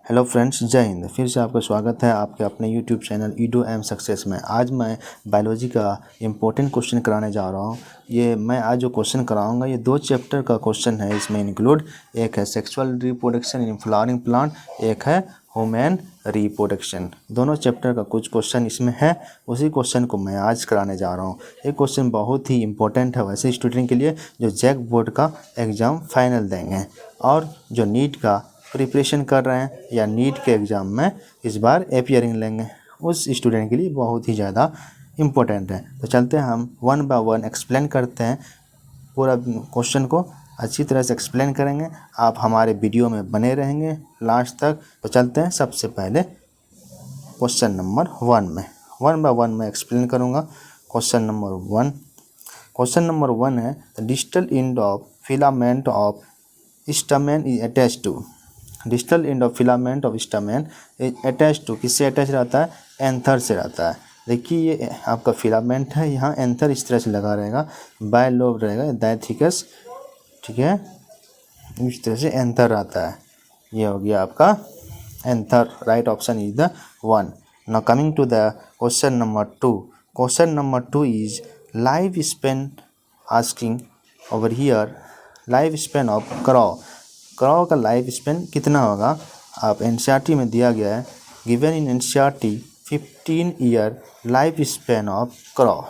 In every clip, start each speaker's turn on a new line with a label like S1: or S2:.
S1: Hello friends, जय हिंद। फिर से आपका स्वागत है आपके अपने YouTube channel edu M success में। आज मैं बायोलॉजी का इम्पोर्टेंट क्वेश्चन कराने जा रहा हूँ। ये मैं आज जो क्वेश्चन कराऊंगा ये 2 चैप्टर का क्वेश्चन है। इसमें इंक्लूड एक है sexual reproduction in flowering plant, एक है ह्यूमन रिप्रोडक्शन। दोनों चैप्टर का कुछ क्वेश्चन इसमें है, उसी क्वेश्चन को मैं आज कराने जा रहा हूँ। ये क्वेश्चन बहुत ही इंपॉर्टेंट है वैसे स्टूडेंट के लिए जो जैक बोर्ड का एग्ज़ाम फाइनल देंगे और जो नीट का प्रिपरेशन कर रहे हैं या नीट के एग्ज़ाम में इस बार अपीयरिंग लेंगे, उस स्टूडेंट के लिए बहुत ही ज़्यादा इम्पोर्टेंट है। तो चलते हैं हम 1 बाय 1 एक्सप्लेन करते हैं। पूरा क्वेश्चन को अच्छी तरह से एक्सप्लेन करेंगे, आप हमारे वीडियो में बने रहेंगे लास्ट तक। तो चलते हैं सबसे पहले क्वेश्चन नंबर 1 में। 1 बाय 1 में एक्सप्लेन करूँगा। क्वेश्चन नंबर 1 है the distal end of filament of stamen is attached to. Distal end of filament of stamen is attach to, किससे अटैच रहता है? एंथर से रहता है। देखिए ये आपका फिलामेंट है, यहाँ एंथर इस तरह से लगा रहेगा, बाय लोब रहेगा डायथिकस, ठीक है, इस तरह से एंथर रहता है। ये हो गया आपका answer. Right option is the 1। Now coming to the question number 2। Question number 2 is life span asking over here life span of crow. Crow का लाइफ स्पेन कितना होगा? आप एनसीईआरटी में दिया गया है, given in NCERT 15 year life span of crow.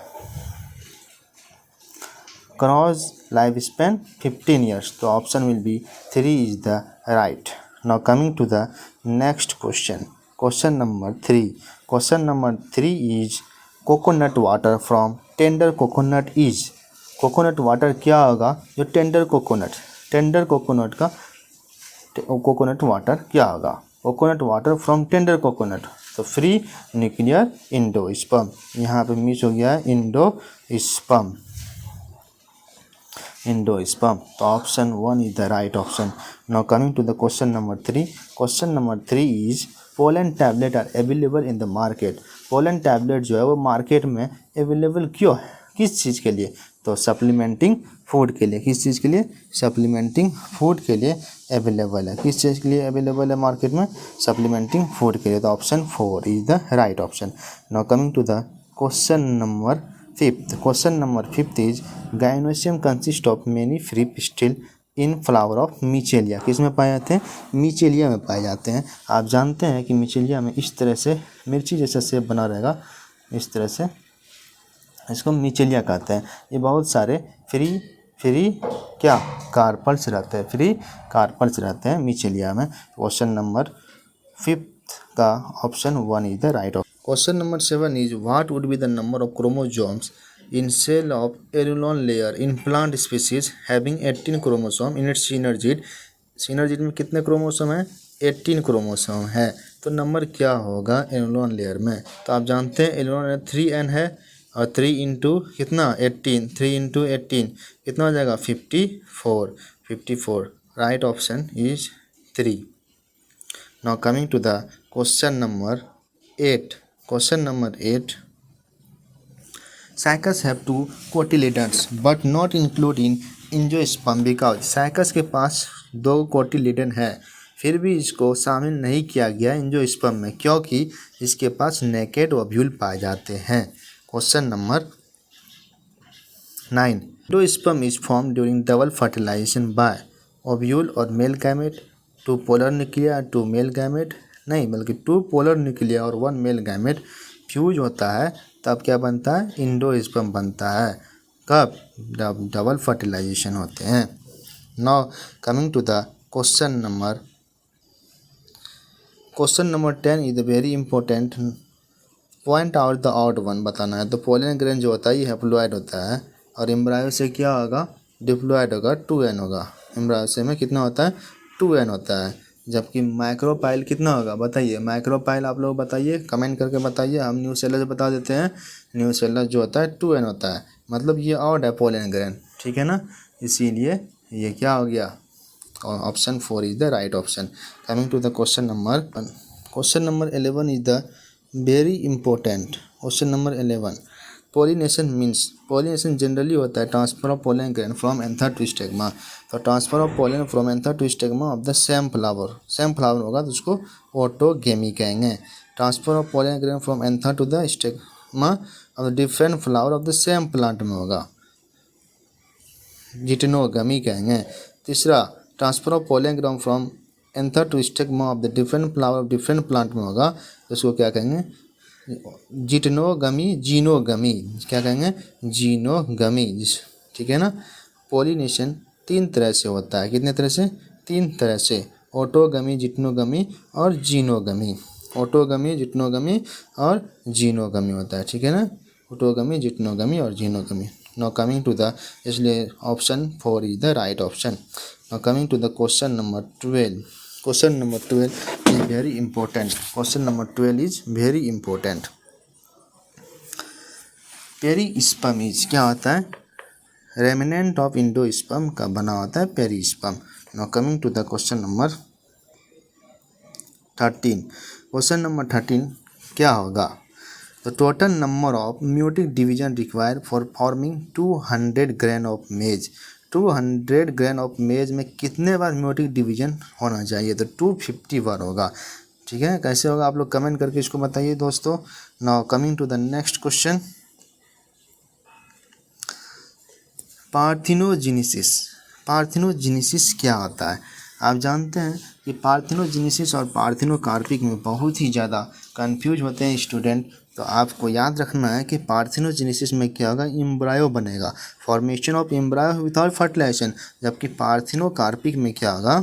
S1: Crow's life span 15 years, तो option will be 3 is the right. Now coming to the next question, question number 3। Question number 3 is coconut water from tender coconut is. Coconut water क्या होगा? जो tender coconut का coconut water क्या होगा? Coconut water from tender coconut, तो free nuclear endosperm. यहाँ पे miss हो गया है एंडोस्पर्म, तो option 1 is the right option. Now coming to the question number 3। Question number 3 is pollen tablet are available in the market. Pollen tablet जो है वो मार्केट में अवेलेबल क्यों है? किस चीज़ के लिए? तो सप्लीमेंटिंग फूड के लिए। किस चीज़ के लिए? सप्लीमेंटिंग फूड के लिए अवेलेबल है। किस चीज़ के लिए अवेलेबल है मार्केट में? सप्लीमेंटिंग फूड के लिए, तो option 4 is the right option. Now coming to the question number 5th। Question number 5th is gynoecium consist of many free pistil in flower of Michelia. किस में पाए जाते हैं? मिचेलिया में पाए जाते हैं। आप जानते हैं कि मिचेलिया में इस तरह से मिर्ची जैसा शेप बना रहेगा, इस तरह से, इसको मिचेलिया कहते हैं। ये बहुत सारे फ्री क्या कार्पल्स रहते हैं मिचेलिया में। क्वेश्चन नंबर 5th का option 1 is the right option. Question number 7 is what would be the number of chromosomes in cell of aleurone layer in plant species having 18 chromosome in its synergid. Synergid में कितने chromosome हैं? 18 chromosome है। तो number क्या होगा एरुलोन layer में? तो आप जानते हैं एरुलोन लेयर 3n है और 3 इंटू कितना? 18, 3 इंटू 18 कितना हो जाएगा? 54। Right option is 3। Now coming to the question number 8। Question number 8, cycas have 2 cotyledons but not include in angiosperm because. Cycas के पास 2 कोटिलिडन है, फिर भी इसको शामिल नहीं किया गया एंजियोस्पर्म में क्योंकि इसके पास नेकेड ओव्यूल पाए जाते हैं। Question number 9, angiosperm is form during double fertilization by ovule और male gamete, 2 polar nuclei 2 male gamete, नहीं बल्कि 2 पोलर न्यूक्लिया और 1 मेल गैमेट फ्यूज होता है, तब क्या बनता है? एंजियोस्पर्म बनता है। कब? डबल फर्टिलाइजेशन होते हैं। Now coming to the question number 10 is the very important. Point out the odd one बताना है। तो पोलन ग्रेन जो होता है ये हैप्लॉइड होता है और एम्ब्रायो से क्या होगा? डिप्लॉइड होगा, 2n होगा। एम्ब्रायो से में कितना होता है? 2n होता है। जबकि माइक्रोपाइल कितना होगा बताइए? माइक्रोपाइल आप लोग बताइए, कमेंट करके बताइए। हम न्यूसेलर बता देते हैं, न्यूसेलर जो होता है 2n होता है, मतलब ये ऑड है पोलन ग्रेन, ठीक है ना, इसीलिए ये क्या हो गया? Option 4 is the right option. Coming to the question number 11 is the very important. Question number 11, pollination means, pollination generally होता है transfer of pollen grain from anther to stigma. तो transfer of pollen from anther to stigma of the same flower, same flower होगा तो उसको autogamy कहेंगे। Transfer of pollen grain from anther to the stigma of the different flower of the same plant में होगा, geitonogamy कहेंगे। तीसरा, transfer of pollen grain from anther to stigma of the different flower of different plant में होगा तो उसको क्या कहेंगे, जिटेनोगमी, जीनोगमी, क्या कहेंगे, जीनोगमी, ठीक है ना। पोलिनेशन 3 तरह से होता है, कितने तरह से, 3 तरह से, ऑटोगमी, जिटेनोगमी और जीनोगमी। ऑटोगमी, जिटेनोगमी और जीनोगमी होता है, ठीक है ना, ऑटोगमी, जिटेनोगमी और xenogamy. Now coming to the, इसलिए option 4 is the right option. Now coming to the question number 12। Question number 12 is very important. Question number 12 is very important. Perisperm is क्या होता है, रेमिनेंट ऑफ इंडोस्पर्म का बना होता है perisperm. Now coming to the question number 13। Question number 13 क्या होगा, the total number of meiotic division required for forming 200 grain of maize. 200 grain of मेज में कितने बार म्यूटिक डिवीजन होना चाहिए, तो 250 बार होगा, ठीक है। कैसे होगा आप लोग कमेंट करके इसको बताइए दोस्तों। Now coming to the next question, parthenogenesis. Parthenogenesis क्या होता है, आप जानते हैं कि पार्थिनोजेनेसिस और पार्थिनोकार्पिक में बहुत ही ज़्यादा कंफ्यूज होते हैं स्टूडेंट। तो आपको याद रखना है कि पार्थिनोजेनेसिस में क्या होगा, एम्ब्रायो बनेगा, formation of embryo without fertilization. जबकि पार्थिनोकार्पिक में क्या होगा,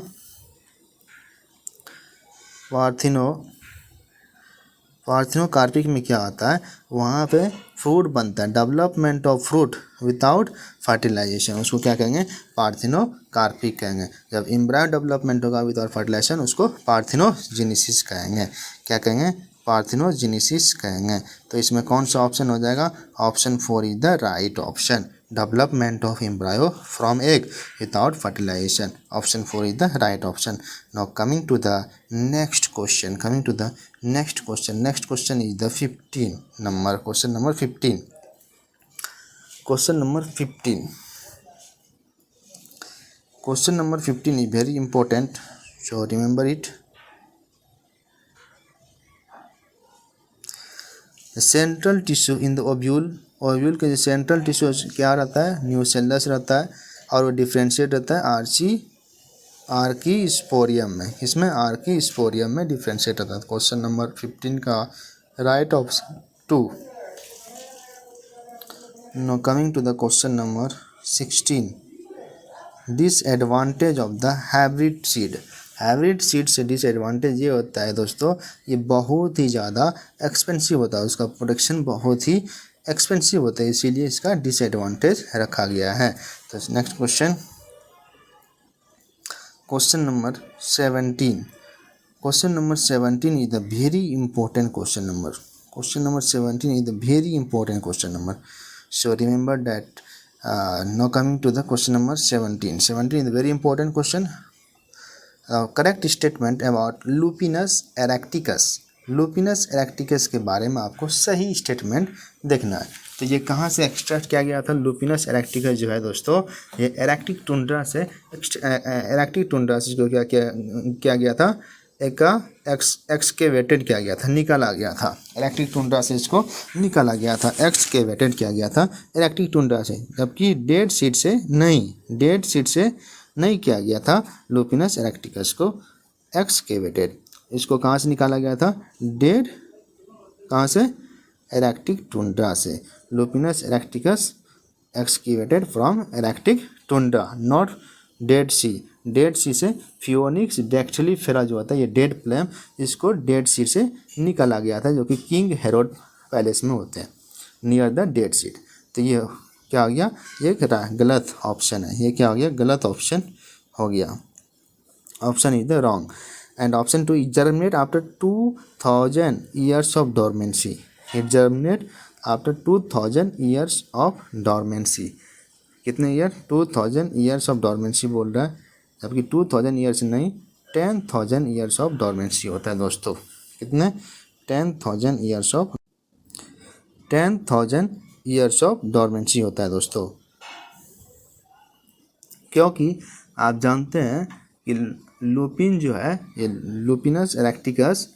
S1: पार्थिनोकार्पिक में क्या होता है, वहाँ पे फ्रूट बनता है, development of fruit without fertilization, उसको क्या कहेंगे, पार्थिनोकार्पिक कहेंगे। जब एम्ब्रायो डेवलपमेंट होगा विदाउट फर्टिलाइजेशन उसको पार्थिनोजेनेसिस कहेंगे, क्या कहेंगे, पार्थिनोजेनेसिस कहेंगे। तो इसमें कौन सा ऑप्शन हो जाएगा, option 4 is the right option, development of embryo from egg without fertilization, option 4 is the right option. Now coming to the next question, coming to the next question, next question is the 15 number, question number 15। Question number 15, question number 15 is very important, so remember it. Central tissue in the ovule, ovule के जो central tissue क्या रहता है, nucellus रहता है और वो differentiate रहता है आर्कीस्पोरियम में, इसमें आर्कीस्पोरियम में डिफ्रेंशिएट रहता है। क्वेश्चन नंबर 15 का right option 2। Now coming to the question number 16, disadvantage of the hybrid seed. Hybrid seed से डिसएडवांटेज ये होता है दोस्तों, ये बहुत ही ज़्यादा एक्सपेंसिव होता है, उसका प्रोडक्शन बहुत ही एक्सपेंसिव होता है, इसीलिए इसका डिसएडवांटेज रखा गया है। तो next question, question number 17। Question number 17 is the very important question number, question number 17 is the very important question number, so remember that. Now coming to the question number 17 is the very important question. Correct statement about Lupinus arcticus. Lupinus arcticus के बारे में आपको सही statement देखना है। तो ये कहाँ से एक्सट्रैक्ट किया गया था, लुपिनस एरेक्टिकस जो है दोस्तों, ये एरेक्टिक टुंड्रा से इसको क्या किया गया था, एक्सकेवेटेड किया गया था, निकाला गया था, एरेक्टिक टुंड्रा से इसको निकाला गया था, एक्सकेवेटेड किया गया था एरेक्टिक टुंड्रा से, जबकि डेड सीड से नहीं किया गया था लुपिनस एरेक्टिकस को एक्सकेवेटेड। इसको कहाँ से निकाला गया था, डेड, कहाँ से, एरेक्टिक टुंड्रा से। Lupinus arcticus excavated from arctic tundra, not dead sea. Dead sea से फियोनिक्स डैक्टिलीफेरा जो होता है, ये डेड प्लेम, इसको डेड सी से निकाला गया था, जो कि किंग हेरोड पैलेस में होते हैं, नियर द डेड सीड। तो ये क्या हो गया, ये गलत ऑप्शन है, ये क्या हो गया, गलत ऑप्शन हो गया, option is the wrong. And option 2 germinate after 2000 years of dormancy. It germinate after 2000 years of dormancy. कितने ईयर, 2000 ईयर्स ऑफ डोरमेंसी बोल रहा है, जबकि 2000 ईयर्स नहीं, 10,000 ईयर्स ऑफ डोरमेंसी होता है दोस्तों। कितने, 10,000 years of 10,000 years of dormancy होता है दोस्तों, क्योंकि आप जानते हैं कि लुपिन जो है ये लुपिनस एरेक्टिकस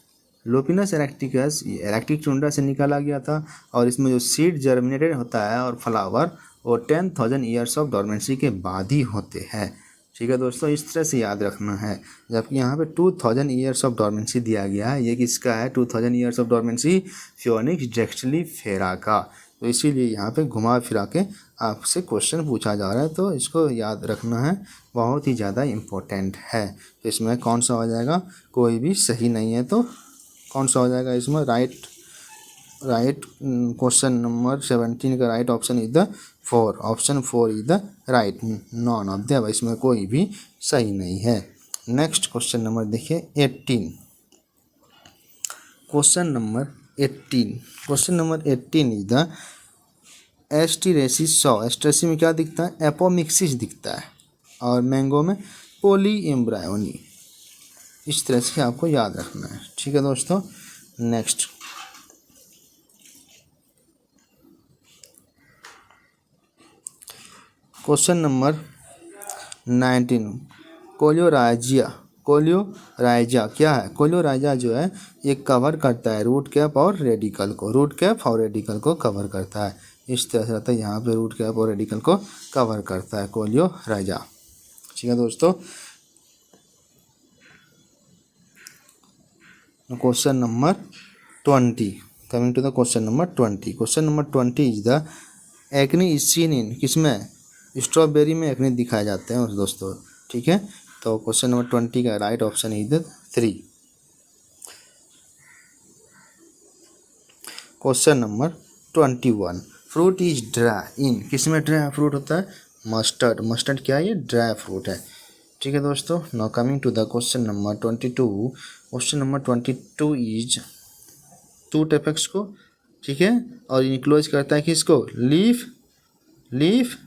S1: ये एरेक्टिक चुंडा से निकाला गया था, और इसमें जो सीड जर्मिनेटेड होता है और फ्लावर वो 10,000 ईयर्स ऑफ डॉर्मेंसी के बाद ही होते हैं। ठीक है दोस्तों, इस तरह से याद रखना है। जबकि यहाँ पे 2000 ईयर्स ऑफ डॉर्मेंसी दिया गया है, ये किसका है 2000 ईयर्स ऑफ डॉर्मेंसी? फियोनिक्स ड्रैक्सलेरिफेरा का। तो इसीलिए यहाँ पे घुमा फिरा के आपसे क्वेश्चन पूछा जा रहा है, तो इसको याद रखना है, बहुत ही ज़्यादा इम्पोर्टेंट है। तो इसमें कौन सा हो जाएगा? कोई भी सही नहीं है, तो कौन सा हो जाएगा इसमें? राइट क्वेश्चन नंबर 17 का right option is the 4, option 4 is the right, none of the, इसमें कोई भी सही नहीं है। नेक्स्ट क्वेश्चन नंबर देखिए 18, question number 18 is the Asteraceae saw. Asteraceae में क्या दिखता है? एपोमिक्सिस दिखता है, और मैंगो में पोली एम्ब्रायोनी। इस तरह से आपको याद रखना है। ठीक है दोस्तों, नेक्स्ट क्वेश्चन नंबर 19, कोलियोराइजिया क्या है? कोलियोराइजिया जो है ये कवर करता है रूट कैप और रेडिकल को कवर करता है। इस तरह से रहता है, यहाँ पे रूट कैप और रेडिकल को कवर करता है कोलियोराइजिया। ठीक है दोस्तों, question number 20, coming to the question number 20। Question number 20 is the achene is seen in, किसमें? स्ट्रॉबेरी में एक्ने दिखाए जाते हैं दोस्तों। ठीक है, तो क्वेश्चन नंबर 20 का right option is the 3। Question number 21, fruit is dry in, किसमें ड्राई फ्रूट होता है? मस्टर्ड क्या है? ये ड्राई फ्रूट है। ठीक है दोस्तों, now coming to the question number 22। Question number 22 is टूट एपेक्स को, ठीक है, और इनक्लोज करता है किसको? लीफ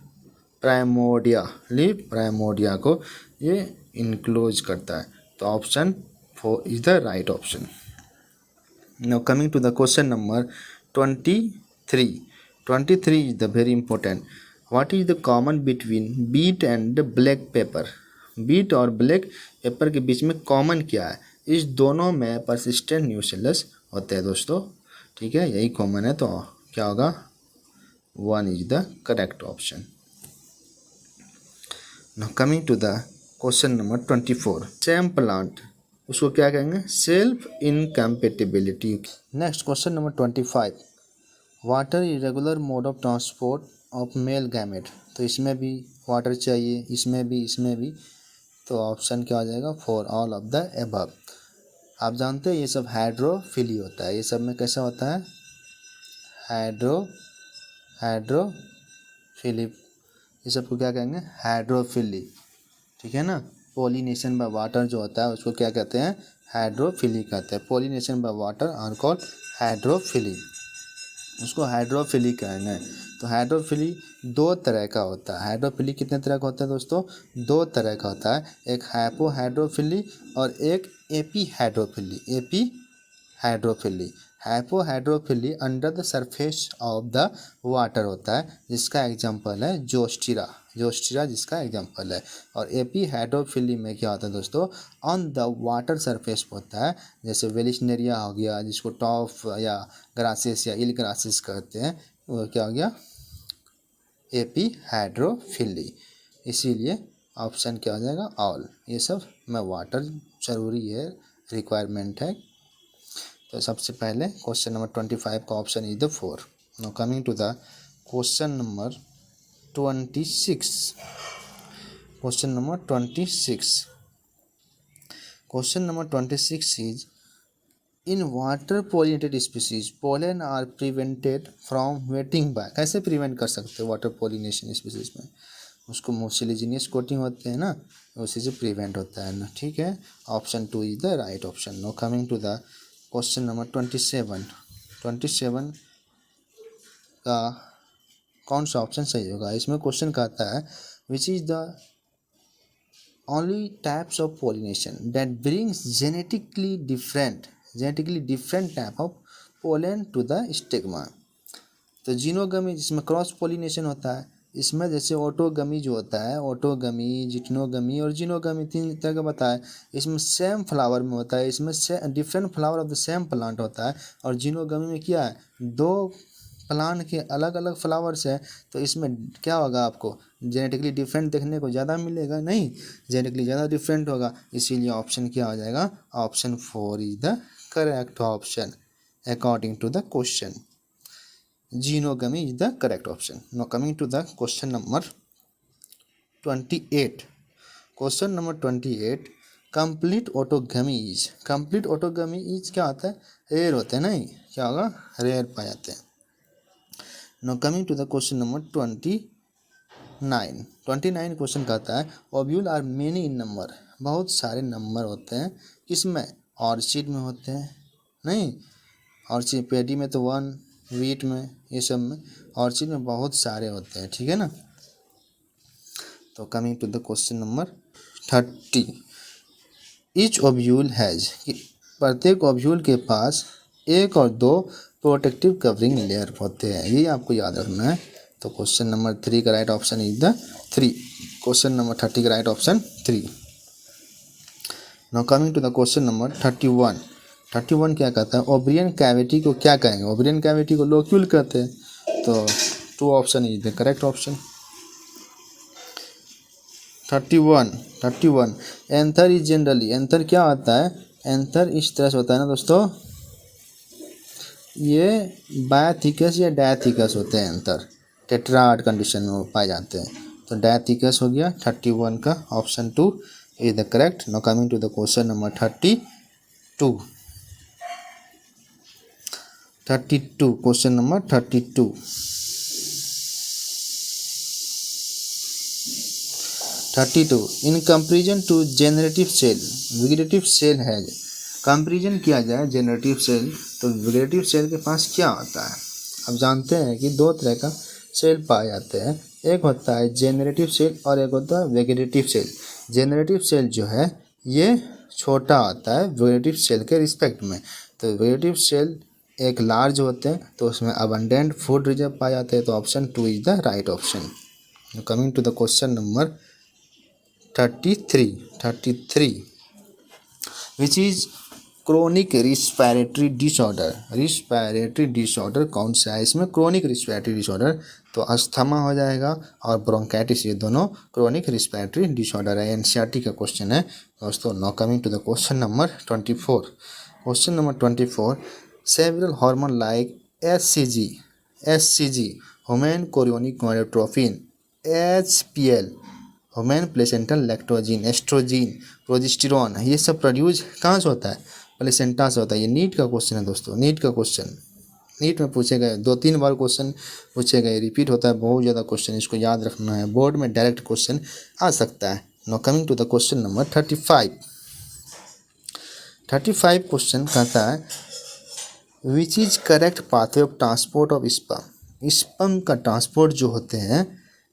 S1: प्राइमोर्डिया को ये इनक्लोज करता है। तो option 4 is the right option. Now coming to the question number 23 is the very important. What is the common between beet and black pepper? Beet और ब्लैक पेपर के बीच में कॉमन क्या है? इस दोनों में परसिस्टेंट न्यूक्लियस होते हैं दोस्तों। ठीक है, यही कॉमन है, तो क्या होगा? 1 is the correct option. Now coming to the question number 24, same plant, उसको क्या कहेंगे? Self incompatibility. Next question number 25, water irregular mode of transport of male gamete. तो इसमें भी वाटर चाहिए, इसमें भी, तो ऑप्शन क्या हो जाएगा? 4, ऑल ऑफ द एबव। आप जानते हैं ये सब हाइड्रोफिली होता है। ये सब में कैसा होता है? हाइड्रोफिली, ये सब को क्या कहेंगे? हाइड्रोफिली। ठीक है ना, पोलिनेशन बाय वाटर जो होता है उसको क्या कहते हैं? हाइड्रोफिली कहते हैं। Pollination by water are called hydrophily, उसको हाइड्रोफिली कहेंगे। तो हाइड्रोफिली 2 तरह का होता है। हाइड्रोफिली कितने तरह का होता है दोस्तों? 2 तरह का होता है, एक हाइपोहाइड्रोफिली और एक epihydrophily. Hypohydrophily under the surface of the water होता है, जिसका एग्जांपल है जोस्टिरा जिसका एग्जांपल है। और एपीहाइड्रोफिली में क्या होता है दोस्तों? ऑन द वाटर सरफेस होता है, जैसे वेलिस्नेरिया हो गया, जिसको टॉप या ग्रासेस या इल ग्रासेस कहते हैं, वो क्या हो गया? एपीहाइड्रोफिली। इसीलिए ऑप्शन क्या हो जाएगा? ऑल। ये सब में वाटर जरूरी है, रिक्वायरमेंट है। तो सबसे पहले क्वेश्चन नंबर 25 का option is the 4। Now coming to the question number 26। Question number 26 is in water pollinated species pollen are prevented from wetting by. कैसे प्रिवेंट कर सकते हो वाटर पोलिनेशन स्पीसीज में? उसको मुसिलिजिनियस कोटिंग होते हैं ना, उसी से प्रिवेंट होता है ना। ठीक है, option 2 is the right option. Now coming to the question number 27 का कौन सा ऑप्शन सही होगा? इसमें क्वेश्चन कहता है which is the only types of pollination that brings genetically different type of pollen to the stigma. तो जीनोगमी जिसमें क्रॉस पोलिनेशन होता है, इसमें जैसे ऑटोगमी जो होता है, ऑटोगमी, जिटनोगमी और जीनोगमी 3 तरह का बताया। इसमें सेम फ्लावर में होता है, इसमें से different flower of the same plant होता है। और जीनोगमी में क्या है, 2 प्लांट के अलग अलग फ्लावर्स है, तो इसमें क्या होगा, आपको जेनेटिकली डिफरेंट देखने को ज़्यादा मिलेगा, नहीं, जेनेटिकली ज़्यादा डिफरेंट होगा। इसीलिए ऑप्शन क्या हो जाएगा, option 4 is the correct option according to the question. Genogamy is the correct option. Now coming to the question number 28. Question number 28. Complete autogamy is क्या होता है, रेयर होते हैं, नहीं क्या होगा, रेयर पाए जाते हैं। Now coming to the question number 29. 29 question कहता है ovule are many in number, बहुत सारे नंबर होते हैं, किसमें, ऑर्चिड में होते हैं, नहीं, ऑर्चिड पेडी में तो 1, वीट में, ये सब में, ऑर्चिड में बहुत सारे होते हैं, ठीक है ना। तो coming to the question number 30। Each ovule has, प्रत्येक ओव्यूल के पास 1 और 2 प्रोटेक्टिव कवरिंग लेयर होते हैं, ये आपको याद रखना है। तो क्वेश्चन नंबर 3 का right option is the 3। Question number 30 का right option 3। Now coming to the question number 31। 31 क्या कहता है, ओवरियन कैविटी को क्या कहेंगे, ओवरियन कैविटी को लोक्यूल कहते हैं। तो 2 option is the correct option. 31 anther is generally, anther क्या होता है, एंथर इस तरह से होता है ना दोस्तों, ये बायथिकस या डायथिकस होते हैं एंथर, टेट्राड कंडीशन में पाए जाते हैं। तो डायथिकस हो गया, 31 का option 2 is the correct. Now coming to the question number 32। Question number 32। 32 in comparison to generative cell, vegetative cell है, कंपेरिजन किया जाए जेनरेटिव सेल, तो वेजिटेटिव सेल के पास क्या होता है। अब जानते हैं कि 2 तरह का सेल पाए जाते हैं, एक होता है जेनरेटिव सेल और एक होता है वेजिटेटिव सेल। जेनरेटिव सेल जो है ये छोटा होता है वेजिटेटिव सेल के रिस्पेक्ट में। तो वेजिटेटिव सेल एक लार्ज होते हैं, तो उसमें अबंडेंट फूड रिजर्व पाए जाते हैं। तो option 2 is the right option. Coming to the question number 33 which is chronic respiratory disorder. Respiratory disorder कौन सा है, इसमें क्रोनिक रिस्पिरेटरी डिसऑर्डर तो अस्थमा हो जाएगा और ब्रोंकाइटिस, ये दोनों क्रोनिक रिस्पिरेटरी डिसऑर्डर है। एनसीईआरटी का क्वेश्चन है दोस्तों। Now coming to the question number 24। Question number 24 several hormone like SCG human chorionic gonadotropin, HPL human placental lactogen, estrogen, progesterone, ये सब प्रोड्यूस कहाँ से होता है, प्लेसेंटा से होता है। ये नीट का क्वेश्चन है दोस्तों, नीट का क्वेश्चन, नीट में पूछे गए 2-3 बार क्वेश्चन पूछे गए, रिपीट होता है बहुत ज़्यादा क्वेश्चन, इसको याद रखना है, बोर्ड में डायरेक्ट क्वेश्चन आ सकता है। Now coming to the question number 35। Question कहता है which is correct pathway of transport of sperm. Sperm का ट्रांसपोर्ट जो होते हैं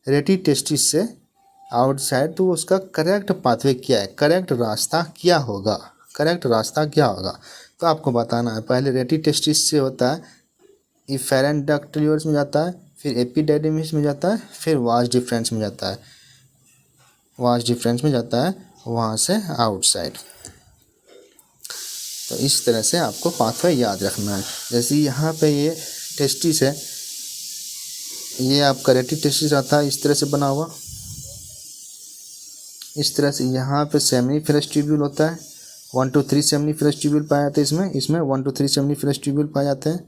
S1: रेटी टेस्टिस से आउटसाइड, तो उसका करेक्ट पाथवे क्या है, करेक्ट रास्ता क्या होगा, करेक्ट रास्ता क्या होगा, तो आपको बताना है। पहले रेटी टेस्टिस से होता है, इफेरेंट डक्टियोल्स में जाता है, फिर एपिडेडिमिस में जाता है, फिर वास डिफरेंस में जाता है, वास डिफरेंस में जाता है, वहाँ से आउटसाइड। तो इस तरह से आपको पाथवे याद रखना है। जैसे यहाँ पे ये टेस्टिस है, ये आपका रेटी टेस्टिस आता है इस तरह से बना हुआ, इस तरह से। यहाँ पे सेमिनिफेरस ट्यूब्यूल होता है, 1 to 3 सेमिनिफेरस ट्यूब्यूल पाए जाते हैं इसमें 1 to 3 सेमिनिफेरस ट्यूब्यूल पाए जाते हैं।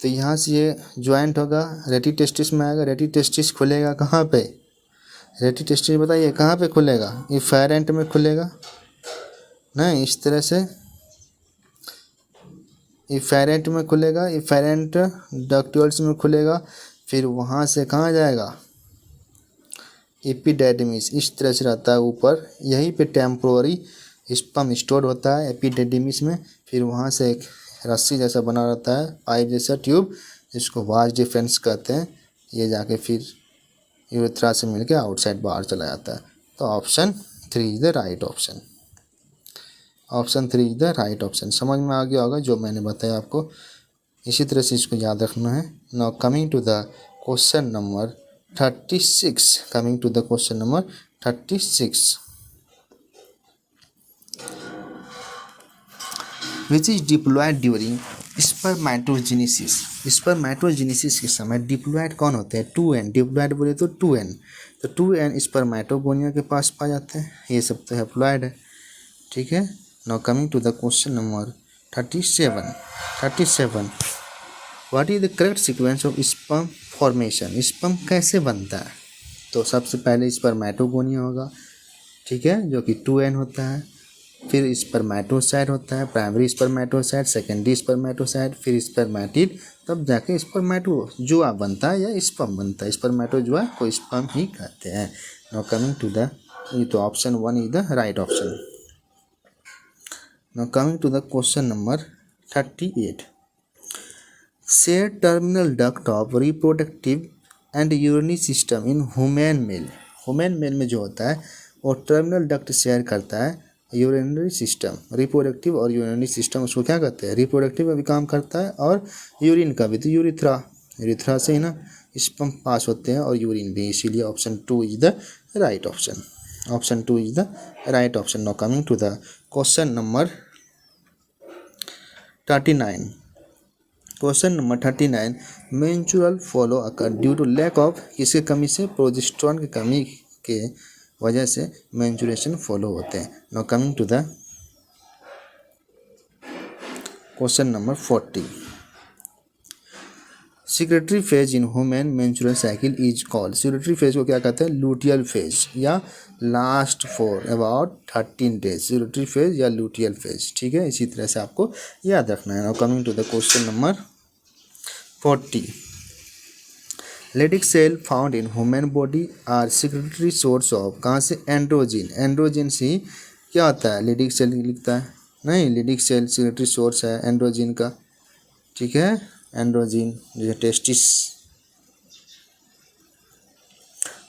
S1: तो यहाँ से ये ज्वाइंट होगा, रेटी टेस्टिस में आएगा, रेटी टेस्टिस खुलेगा कहाँ पे, रेटी टेस्टिस बताइए कहाँ पे खुलेगा, इफेरेंट में खुलेगा, नहीं, इस तरह से इफेरेंट में खुलेगा, इफेरेंट डक्ट्यूल्स में खुलेगा, फिर वहाँ से कहाँ जाएगा, एपिडेडिमिस, इस तरह से रहता है ऊपर, यहीं पे टेम्पोररी स्पर्म स्टोर होता है एपिडेडिमिस में। फिर वहाँ से एक रस्सी जैसा बना रहता है, पाइप जैसा ट्यूब, जिसको वास डिफरेंस कहते हैं, ये जाके फिर यूरेथ्रा से मिलके आउटसाइड बाहर चला जाता है। तो option 3 is the right option. Option 3 is the right option. समझ में आ गया होगा जो मैंने बताया आपको। इसी तरह से इसको याद रखना है। Now coming to the question number 36, coming to the question number 36, which is diploid during spermatogenesis. Spermatogenesis के समय डिप्लॉयड कौन होते हैं? 2n। डिप्लॉयड बोले तो 2n, तो 2n स्पर्मेटोगोनिया के पास पाए जाते हैं। ये सब तो हैप्लॉयड है, ठीक है। Now coming to the question number 37, what is the correct sequence of sperm formation. Sperm कैसे बनता है? तो सबसे पहले स्पर्मेटोगोनिया होगा, ठीक है, जो कि 2n होता है। फिर स्पर्मेटोसाइट होता है, प्राइमरी स्पर्मेटोसाइट, सेकेंडरी स्पर्मेटोसाइट, फिर स्पर्मेटिड, तब जाके स्पर्मेटोजोआ बनता है या स्पर्म बनता है। स्पर्मेटोजोआ को स्पर्म ही कहते हैं। नाउ कमिंग टू द, ये तो option 1 is the right option. Now coming to the question number 38, share terminal duct of reproductive and urinary system in human male. Human male में जो होता है वो टर्मिनल डक्ट शेयर करता है urinary system. Reproductive और यूरिनरी सिस्टम उसको क्या कहते हैं? रिप्रोडक्टिव का भी काम करता है और यूरिन का भी, तो यूरिथ्रा से ही ना स्पर्म पास होते हैं और यूरिन भी, इसीलिए option 2 is the right option. Option 2 is the right option. Now coming to the question number 39, question number 39, menstrual flow occur due to lack of, किसके कमी से? प्रोजेस्टेरोन की कमी के वजह से मेंस्ट्रुएशन फॉलो होते हैं। Now coming to the question number 40, secretory phase in human menstrual cycle is called. Secretory phase को क्या कहते हैं? लुटियल फेज या last for about 13 days, secretory phase या लुटियल फेज, ठीक है। इसी तरह से आपको याद रखना है। Now coming to the question number 40, Leydig cell found in human body are secretory source of, कहाँ से? एंड्रोजिन। एंड्रोजिन से ही क्या होता है? लेडिक सेल लिखता है, नहीं, लेडिक सेल सिक्रेटरी सोर्स है एंड्रोजिन का, ठीक है। एंड्रोजिन जैसे testis.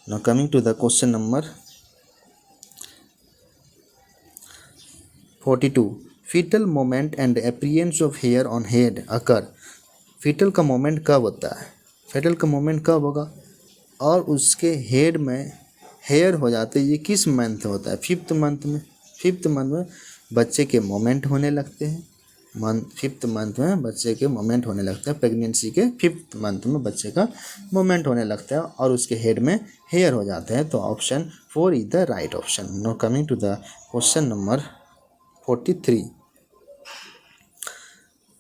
S1: Now coming to the question number 42, foetal moment and appearance of hair on head occur. Foetal का मोमेंट कब होता है? फेटल का मोमेंट कब होगा और उसके हेड में हेयर हो जाते हैं, ये किस मंथ होता है? 5th मंथ में। 5th मंथ में बच्चे के मोमेंट होने लगते हैं। 5th मंथ में बच्चे के मोमेंट होने लगते हैं। प्रेगनेंसी के 5th मंथ में बच्चे का मोमेंट होने लगता है और उसके हेड में हेयर हो जाते हैं। तो option 4 is the right option. Now coming to the question number 43,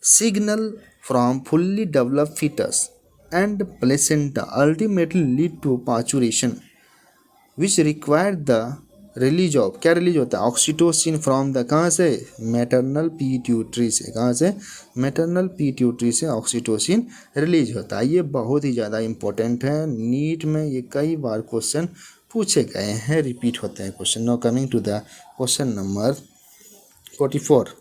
S1: signal from fully developed foetus and placenta ultimately lead to parturition which require the release of, क्या रिलीज होता है? ऑक्सीटोसिन फ्रॉम द, कहाँ से? Maternal pituitary से। कहाँ से? Maternal pituitary से oxytocin release होता है। ये बहुत ही ज़्यादा इंपॉर्टेंट है, नीट में ये कई बार क्वेश्चन पूछे गए हैं, रिपीट होते हैं question. Now coming to the question number 44,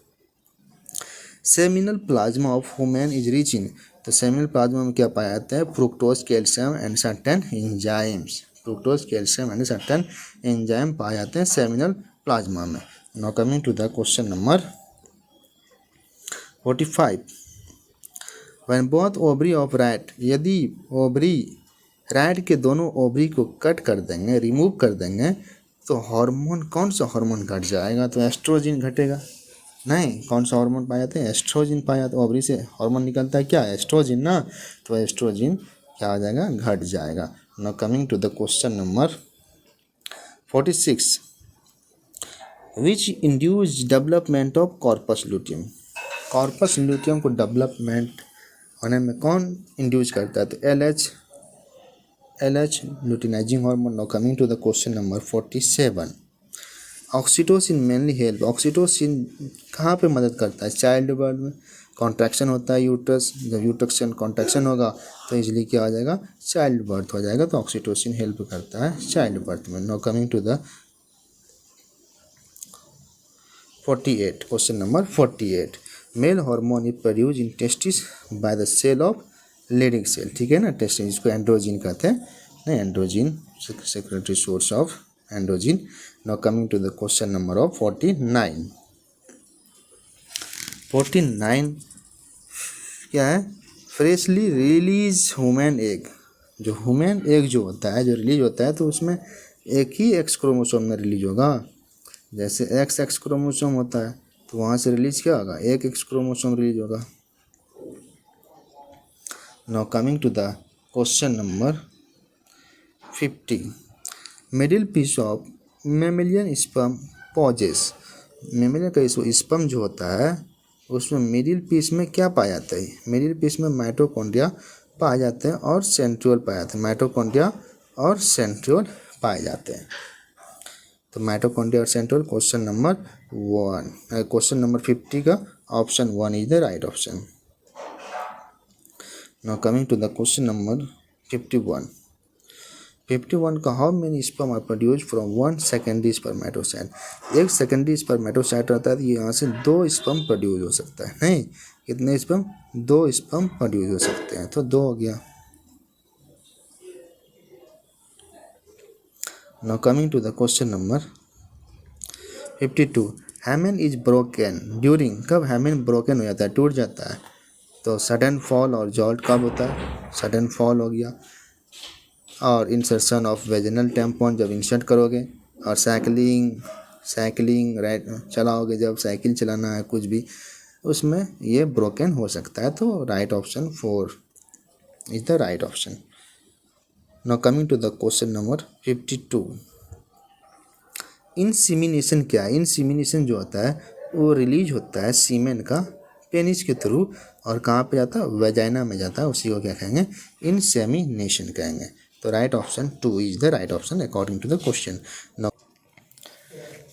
S1: seminal plasma of human is rich in. तो सेमिनल प्लाज्मा में क्या पाया जाता है? Fructose, calcium and certain enzymes. Fructose, calcium and certain enzyme पाए जाते हैं सेमिनल प्लाज्मा में। Now coming to the question number 45, when both ovary of rat, यदि ओवरी रैट के दोनों ओवरी को कट कर देंगे, रिमूव कर देंगे, तो हार्मोन, कौन सा हार्मोन घट जाएगा? तो एस्ट्रोजन घटेगा। नहीं, कौन सा हार्मोन पाया जाता है? एस्ट्रोजन पाया जाता है। ओवरी से हार्मोन निकलता है क्या? एस्ट्रोजन ना, तो एस्ट्रोजन क्या हो जाएगा? घट जाएगा। Now coming to the question number 46, which induce development of corpus luteum. Corpus luteum को डेवलपमेंट होने में कौन इंड्यूस करता है? तो LH luteinizing hormone. Now coming to the question number 47, oxytocin mainly help, oxytocin कहाँ पे मदद करता है? चाइल्ड बर्थ में। कॉन्ट्रैक्शन होता है यूट्रस, जब यूट्रस कॉन्ट्रैक्शन होगा तो इजली क्या हो जाएगा? चाइल्ड बर्थ हो जाएगा। तो ऑक्सीटोसिन हेल्प करता है चाइल्ड बर्थ में। Now coming to the 48, question number 48, male hormone is produce in testis by the cell of Leydig cell, ठीक है ना। टेस्टिस, जिसको एंड्रोजिन कहते हैं, नहीं, androgen secretory source of androgen. Now coming to the question number of 49, क्या है, freshly release human egg. जो ह्यूमन एग जो होता है, जो रिलीज होता है, तो उसमें एक ही एक्स क्रोमोसोम में रिलीज होगा। जैसे एक्स क्रोमोसोम होता है तो वहाँ से रिलीज क्या होगा, एक एक्स क्रोमोसोम रिलीज होगा। Now coming to the question number 50, middle piece of mammalian sperm possess. Mammalian का स्पर्म जो होता है उसमें मिडिल पीस में क्या पाया जाता है, मिडिल पीस में माइटोकॉन्ड्रिया पाए जाते हैं और सेंट्रियोल पाए जाते हैं, माइटोकॉन्ड्रिया और सेंट्रियोल पाए जाते हैं। तो माइटोकॉन्ड्रिया और centriole question number 1, question number 50 का option 1 is the right option. Now coming to the question number 51, 51 का how many sperm are produce from one secondary spermatocyte. एक सेकेंडरी स्पर्मेटोसाइट रहता है तो यहाँ से 2 स्पर्म प्रोड्यूस हो सकता है। नहीं, कितने स्पर्म, 2 स्पर्म प्रोड्यूस हो सकते हैं, तो 2 हो गया। Now coming to the question number 52, hymen is broken during, कब हैमन ब्रोकन हो जाता है, टूट जाता है, तो सडन फॉल और जॉल्ट कब होता है, सडन फॉल हो गया। और इंसर्शन ऑफ वेजिनल टैम्पॉन जब इंसर्ट करोगे, और साइकिलिंग राइट चलाओगे, जब साइकिल चलाना है कुछ भी, उसमें ये ब्रोकन हो सकता है। तो right option 4 is the right option. Now coming to the question number 52, insemination क्या है। इंसीमिनेशन जो होता है वो रिलीज होता है सीमेन का पेनिस के थ्रू, और कहाँ पे जाता है, वेजाइना में जाता है, उसी को क्या कहेंगे, इंसेमिनेशन कहेंगे। तो right option 2 is the right option according to the question. Now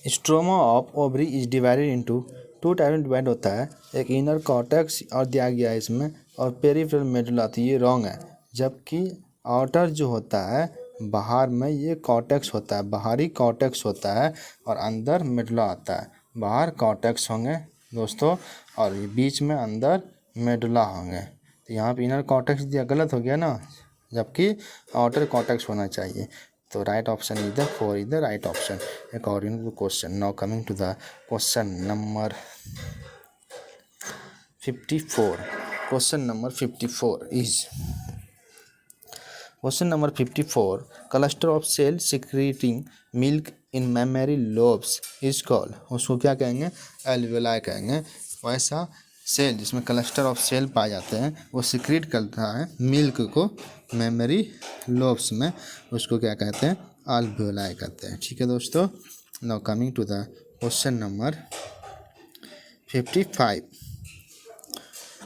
S1: stroma of ovary is divided into 2 type में डिवाइड होता है, एक इनर कॉर्टेक्स और दिया गया है इसमें, और पेरिफेरल मेडुला, तो ये रॉन्ग है। जबकि आउटर जो होता है बाहर में ये कॉर्टेक्स होता है, बाहरी कॉर्टेक्स होता है, और अंदर मेडुला आता है। बाहर कॉर्टेक्स होंगे दोस्तों, और बीच में अंदर मेडुला होंगे। तो यहाँ पे इनर कॉर्टेक्स दिया, गलत हो गया ना, जबकि आउटर कॉर्टेक्स होना चाहिए। तो right option is the 4 is the right option according to question. Now coming to the question number 54, question number 54 is, question number 54, cluster of cell secreting milk in mammary lobes is called, उसको क्या कहेंगे, alveoli कहेंगे। वैसा cell जिसमें cluster of cell पाए जाते हैं वो सिक्रीट करता है मिल्क को मेमरी लोब्स में, उसको क्या कहते हैं, एल्वियोलाई कहते हैं। ठीक है दोस्तों। Now coming to the question number 55,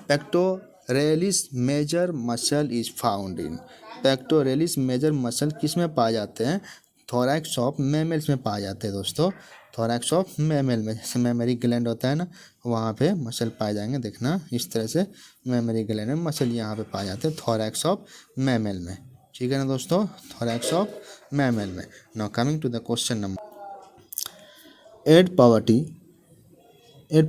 S1: pectoralis major muscle is found in, pectoralis major muscle किस में पाए जाते हैं, थोरैक्स ऑफ मैमल्स में पाए जाते हैं दोस्तों, थोरैक्स ऑफ मैमल में। जैसे मेमरी ग्लैंड होता है ना, वहाँ पे मसल पाए जाएंगे, देखना इस तरह से मेमरी ग्लैंड में मसल यहाँ पे पाए जाते हैं थोरैक्स ऑफ मैमल में। ठीक है ना दोस्तों, थोरैक्स ऑफ मैमल में। Now coming to the question number 8,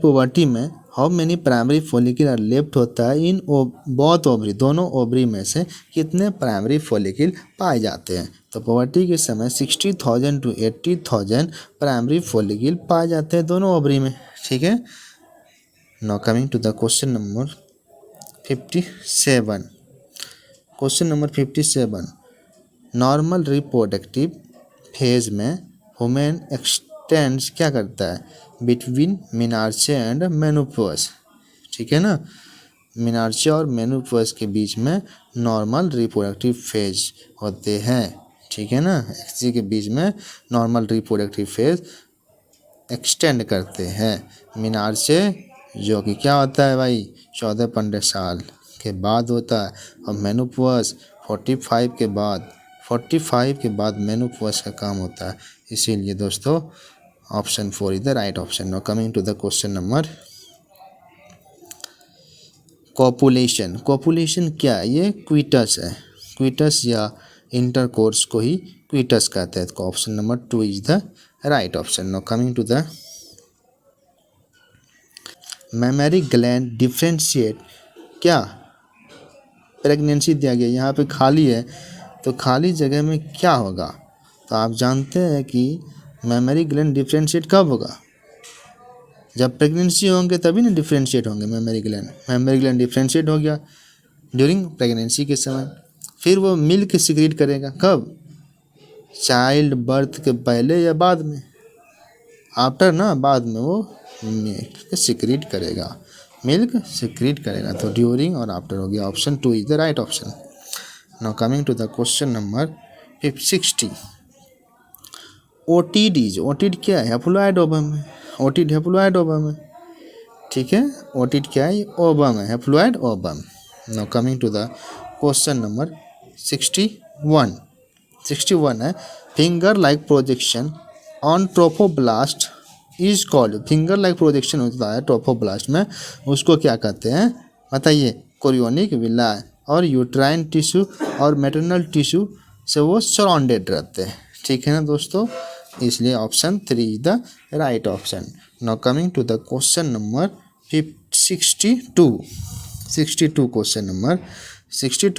S1: puberty में how many primary follicle are left होता है इन बोथ ओवरी, दोनों ओवरी में से कितने प्राइमरी फॉलिकल पाए जाते हैं। तो पोवर्टी के समय 60,000 to 80,000 प्राइमरी फॉलिकल पाए जाते हैं दोनों ओवरी में। ठीक है। Now coming to the question number 57, question number 57, normal reproductive phase में वुमेन एक्सटेंड्स क्या करता है, बिटवीन मेनार्चे एंड मेनोपॉज। ठीक है ना, मेनार्चे और मेनोपॉज के बीच में नॉर्मल रिप्रोडक्टिव फेज होते हैं। ठीक है ना, इसी के बीच में नॉर्मल रिप्रोडक्टिव फेज एक्सटेंड करते हैं। मेनार्चे जो कि क्या होता है भाई, 14-15 साल के बाद होता है, और मेनोपॉज 45 के बाद मेनोपॉज का काम होता है। इसीलिए दोस्तों option 4 is the right option. Now coming to the question number, copulation. Copulation क्या है, ये क्वीटस है, क्वीटस या इंटरकोर्स को ही क्वीटस कहते हैं। तो option number 2 is the right option. Now coming to the mammary gland differentiate क्या, प्रेगनेंसी दिया गया, यहाँ पे खाली है, तो खाली जगह में क्या होगा। तो आप जानते हैं कि मेमरी ग्लैंड डिफरेंशिएट कब होगा, जब प्रेगनेंसी होंगे तभी ना डिफ्रेंशिएट होंगे memory gland. Memory gland differentiate हो गया ड्यूरिंग प्रेगनेंसी के समय। फिर वो मिल्क सिक्रीट करेगा कब? चाइल्ड बर्थ के पहले या बाद में? आफ्टर ना, बाद में वो मिल्क सिक्रीट करेगा, मिल्क सिक्रीट करेगा। तो ड्यूरिंग और आफ्टर हो गया। Option 2 is the right option. Now coming to the question number 60। Ootid क्या है? हैप्लॉइड ओवम है। ओटिड हैप्लॉइड ओवम है, ठीक है। ओटिड क्या है? ओवम है, haploid ovum. Now coming to the question number 61। 61 है finger like projection on trophoblast is called. Finger like projection होता है ट्रोफोब्लास्ट में, उसको क्या कहते हैं बताइए? Chorionic villi. और यूट्राइन टिश्यू और मैटरनल टिश्यू से वो सराउंडेड रहते हैं, ठीक है ना दोस्तों। इसलिए option 3 is the right option. Now coming to the question number 62। 62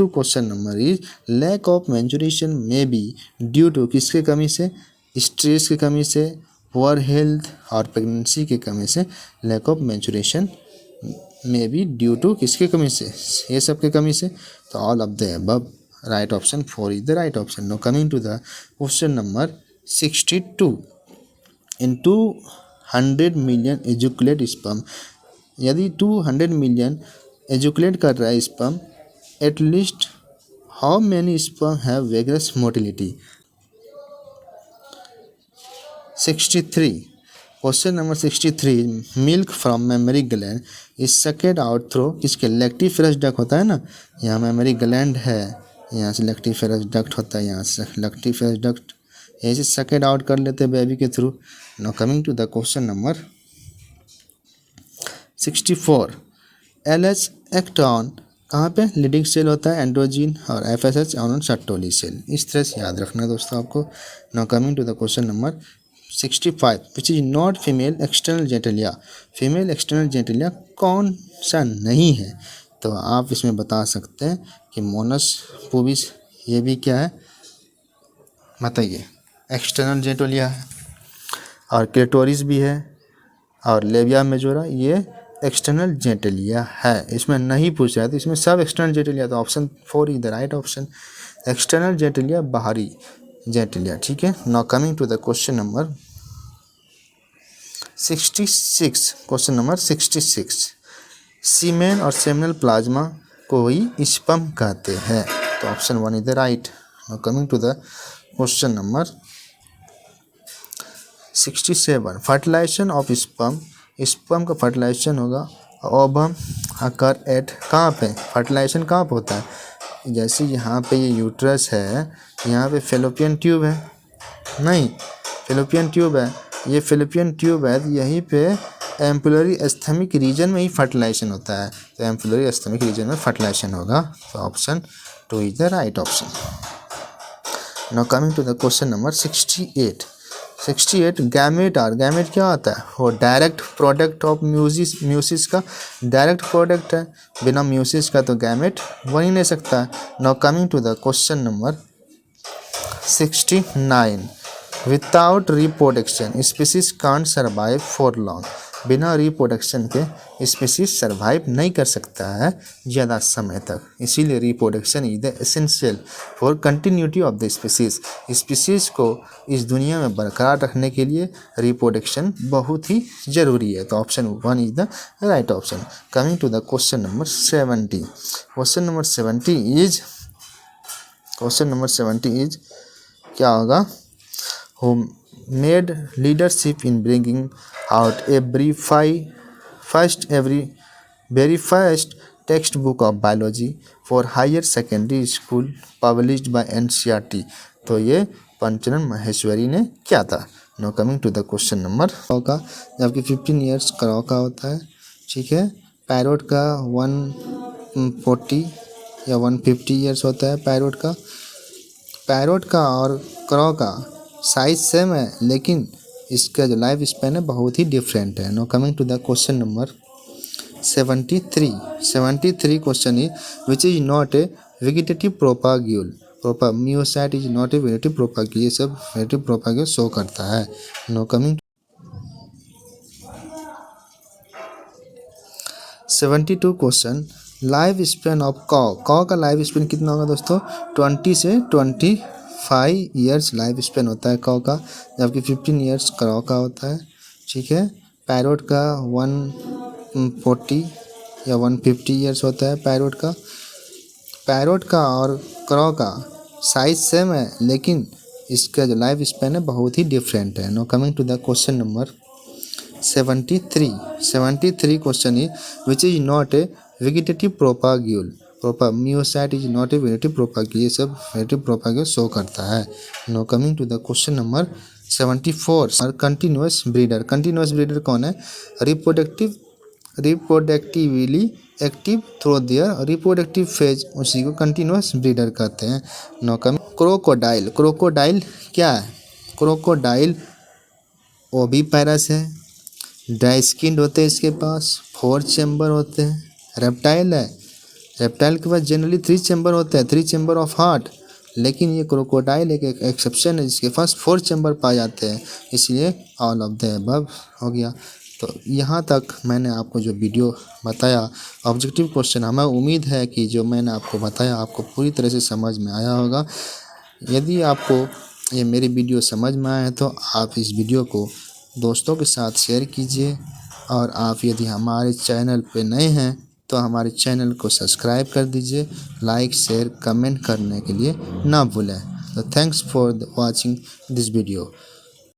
S1: question number is lack of menstruation may be due to किसके कमी से? स्ट्रेस की कमी से, पुअर हेल्थ और प्रेगनेंसी की कमी से lack of menstruation may be due to किसके कमी से? ये सब की कमी से। तो all of the above, right option 4 is the right option. Now coming to the question number 62। In 200 million ejaculate sperm, यदि 200 मिलियन एजुकुलेट कर रहा है sperm, at least how many sperm have vigorous motility? 63 question number 63। Milk from mammary gland is sucked out through किसके? Lactiferous duct होता है ना, यहाँ memory gland है, यहाँ से लैक्टिफेरस डक्ट होता है, यहाँ से लैक्टिफेरस डक्ट यहीं से सकेड आउट कर लेते हैं बेबी के थ्रू। Now coming to the question number 64। LH action कहाँ पे लीडिंग सेल होता है? एंड्रोजीन। और FSH ऑन सर्टोली सेल। इस तरह से याद रखना दोस्तों आपको। Now coming to the question number 65 which is not female external genitalia. Female external genitalia कौन सा नहीं है? तो आप इसमें बता सकते हैं कि मोनस पुबिस, ये भी क्या है बताइए? एक्सटर्नल जेनेटलिया है। और क्लिटोरिस भी है, और लेबिया मेजोरा, ये एक्सटर्नल जेनेटलिया है। इसमें नहीं पूछ रहा है तो इसमें सब एक्सटर्नल जेनेटलिया। तो option 4 is the right option. External genitalia बाहरी जेनेटलिया, ठीक है। Now coming to the question number 66। Question number 66। Semen और सेमिनल प्लाज्मा को ही स्पर्म कहते हैं। तो option 1 is the right. Now coming to the question number 67। Fertilization of sperm, sperm का फर्टिलाइजेशन होगा ओवम अकर एट, कहाँ पे? फर्टिलाइजेशन कहाँ पे होता है? जैसे यहाँ पे ये यूट्रस है, यहाँ पे फेलोपियन ट्यूब है, नहीं फेलोपियन ट्यूब है, ये फेलोपियन ट्यूब है, यहीं पे एम्पुलरी एस्थेमिक रीजन में ही फर्टिलाइजेशन होता है। तो एम्पुलरी एस्थेमिक रीजन में फर्टिलाइजेशन होगा। तो option 2 is the right option. Now coming to the question number 68। 68 gamete are, gamete क्या होता है? वो डायरेक्ट प्रोडक्ट ऑफ म्यूसिस का डायरेक्ट प्रोडक्ट है, बिना म्यूसिस का तो गैमेट बन ही नहीं सकता है। Now coming to the question number 69। Without reproduction species can't survive for long, बिना रिप्रोडक्शन के स्पीसीज सर्वाइव नहीं कर सकता है ज़्यादा समय तक, इसीलिए reproduction is the essential for continuity of the species. Species को इस दुनिया में बरकरार रखने के लिए रिप्रोडक्शन बहुत ही ज़रूरी है। तो option 1 is the right option. Coming to the question number 70। Question number 70 is क्या होगा? who made leadership in bringing out very first textbook of biology for higher secondary school published by NCERT। तो ये पंचनन महेश्वरी ने क्या था? Now coming to the question number का, जबकि 15 years क्रॉ का होता है, ठीक है। पैरोट का 140 या 150 ईयर्स होता है पैरोट का। पैरोट का और क्रॉ का साइज सेम है, लेकिन इसका जो लाइफ स्पैन है बहुत ही डिफरेंट है। Now coming to the question number 73 question is which is not a vegetative propagule. Meiocyte is not a vegetative propagule, ये सब वेजिटेटिव प्रोपाग्यूल शो करता है। Now coming 72 question, life span of cow का life span कितना होगा दोस्तों? 20 से 25 years life span होता है काउ का, जबकि 15 ईयर्स क्रॉ का होता है। ठीक है। पैरोट का 140 या 150 ईयर्स होता है पैरोट का। पैरोट का और क्रॉ का साइज सेम है, लेकिन इसका जो लाइफ स्पेन है बहुत ही डिफरेंट है। Now coming to the question number 73 question is which is not a vegetative propagule. Meiocyte is not a vegetative propagule. ये सब वेजिटेटिव प्रोपाग्यूल शो करता है। Now coming to the question number 74 और continuous breeder कौन है? Reproductively active through their reproductive phase, उसी को continuous breeder कहते हैं। नो कमिंग क्रोकोडाइल क्या है? क्रोकोडाइल ओविपेरस है, ड्राई स्किन्ड होते हैं, इसके पास 4 चैम्बर होते हैं। रेप्टाइल है, रेप्टाइल के पास जनरली 3 चैम्बर होते हैं, 3 चैम्बर ऑफ हार्ट, लेकिन ये क्रोकोडाइल एक एक्सेप्शन है जिसके पास 4 चैम्बर पाए जाते हैं, इसलिए ऑल ऑफ द अबव हो गया। तो यहाँ तक मैंने आपको जो वीडियो बताया ऑब्जेक्टिव क्वेश्चन, हमें उम्मीद है कि जो मैंने आपको बताया आपको पूरी तरह से समझ में आया होगा। यदि आपको ये मेरी वीडियो समझ में आया है तो आप इस वीडियो को दोस्तों के साथ शेयर कीजिए, और आप यदि हमारे चैनल पे नए हैं तो हमारे चैनल को सब्सक्राइब कर दीजिए। लाइक शेयर कमेंट करने के लिए ना भूलें। तो thanks for watching this video.